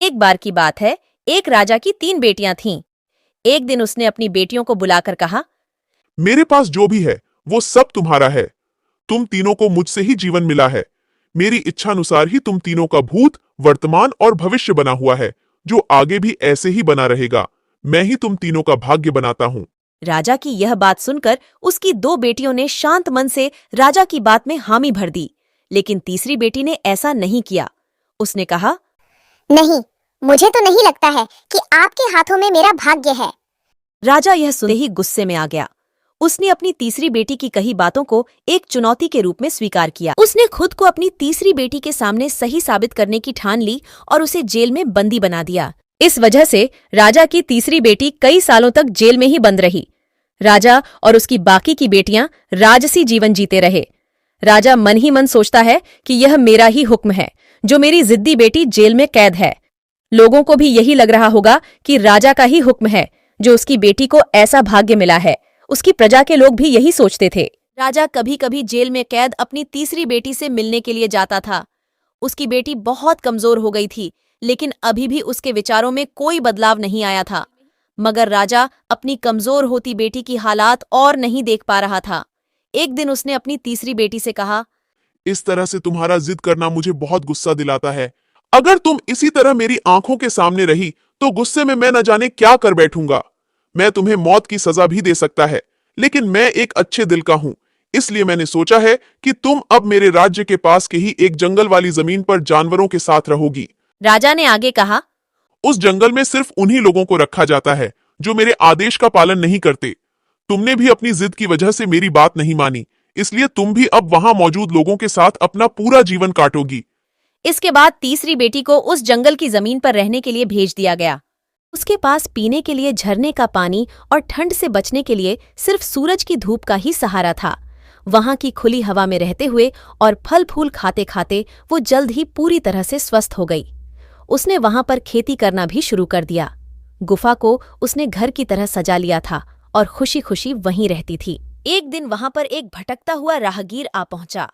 एक बार की बात है, एक राजा की 3 बेटियां थीं। एक दिन उसने अपनी बेटियों को बुलाकर कहा, मेरे पास जो भी है वो सब तुम्हारा है। तुम तीनों को मुझसे ही जीवन मिला है। मेरी इच्छानुसार ही तुम तीनों का भूत, वर्तमान और भविष्य बना हुआ है, जो आगे भी ऐसे ही बना रहेगा। मैं ही तुम तीनों का भाग्य बनाता हूँ। राजा की यह बात सुनकर उसकी 2 बेटियों ने शांत मन से राजा की बात में हामी भर दी, लेकिन तीसरी बेटी ने ऐसा नहीं किया। उसने कहा, नहीं, मुझे तो नहीं लगता है कि आपके हाथों में मेरा भाग्य है। राजा यह सुनते ही गुस्से में आ गया। उसने अपनी तीसरी बेटी की कही बातों को एक चुनौती के रूप में स्वीकार किया। उसने खुद को अपनी तीसरी बेटी के सामने सही साबित करने की ठान ली और उसे जेल में बंदी बना दिया। इस वजह से राजा की तीसरी बेटी कई सालों तक जेल में ही बंद रही। राजा और उसकी बाकी की बेटियां राजसी जीवन जीते रहे। राजा मन ही मन सोचता है कि यह मेरा ही हुक्म है, जो मेरी जिद्दी बेटी जेल में कैद है। लोगों को भी यही लग रहा होगा कि राजा का ही हुक्म है, जो उसकी बेटी को ऐसा भाग्य मिला है। उसकी प्रजा के लोग भी यही सोचते थे। राजा कभी कभी जेल में कैद अपनी तीसरी बेटी से मिलने के लिए जाता था। उसकी बेटी बहुत कमजोर हो गई थी, लेकिन अभी भी उसके विचारों में कोई बदलाव नहीं आया था। मगर राजा अपनी कमजोर होती बेटी की हालात और नहीं देख पा रहा था। एक दिन उसने अपनी तीसरी बेटी से कहा, इस तरह से तुम्हारा जिद करना मुझे बहुत गुस्सा दिलाता है। अगर तुम इसी तरह मेरी आंखों के सामने रही तो गुस्से में मैं न जाने क्या कर बैठूंगा। मैं तुम्हें मौत की सजा भी दे सकता है, लेकिन मैं एक अच्छे दिल का हूँ। इसलिए मैंने सोचा है कि तुम अब मेरे राज्य के पास के ही एक जंगल वाली जमीन पर जानवरों के साथ रहोगी। राजा ने आगे कहा, उस जंगल में सिर्फ उन्हीं लोगों को रखा जाता है जो मेरे आदेश का पालन नहीं करते। तुमने भी अपनी जिद की वजह से मेरी बात नहीं मानी, इसलिए तुम भी अब वहां मौजूद लोगों के साथ अपना पूरा जीवन काटोगी। इसके बाद तीसरी बेटी को उस जंगल की जमीन पर रहने के लिए भेज दिया गया। उसके पास पीने के लिए झरने का पानी और ठंड से बचने के लिए सिर्फ सूरज की धूप का ही सहारा था। वहां की खुली हवा में रहते हुए और फल फूल खाते खाते वो जल्द ही पूरी तरह से स्वस्थ हो गई। उसने वहां पर खेती करना भी शुरू कर दिया। गुफा को उसने घर की तरह सजा लिया था और खुशी खुशी वहीं रहती थी। एक दिन वहां पर एक भटकता हुआ राहगीर आ पहुंचा।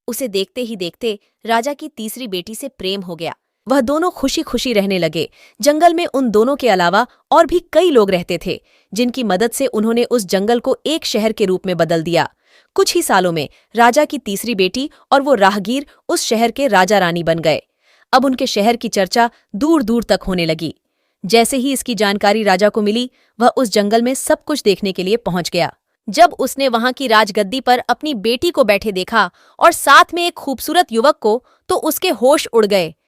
उसे देखते ही देखते राजा की तीसरी बेटी से प्रेम हो गया। वह दोनों खुशी खुशी रहने लगे। जंगल में उन दोनों के अलावा और भी कई लोग रहते थे, जिनकी मदद से उन्होंने उस जंगल को एक शहर के रूप में बदल दिया। कुछ ही सालों में राजा की तीसरी बेटी और वो राहगीर उस शहर के राजा रानी बन गए। अब उनके शहर की चर्चा दूर दूर तक होने लगी। जैसे ही इसकी जानकारी राजा को मिली, वह उस जंगल में सब कुछ देखने के लिए पहुंच गया। जब उसने वहां की राजगद्दी पर अपनी बेटी को बैठे देखा और साथ में एक खूबसूरत युवक को, तो उसके होश उड़ गए।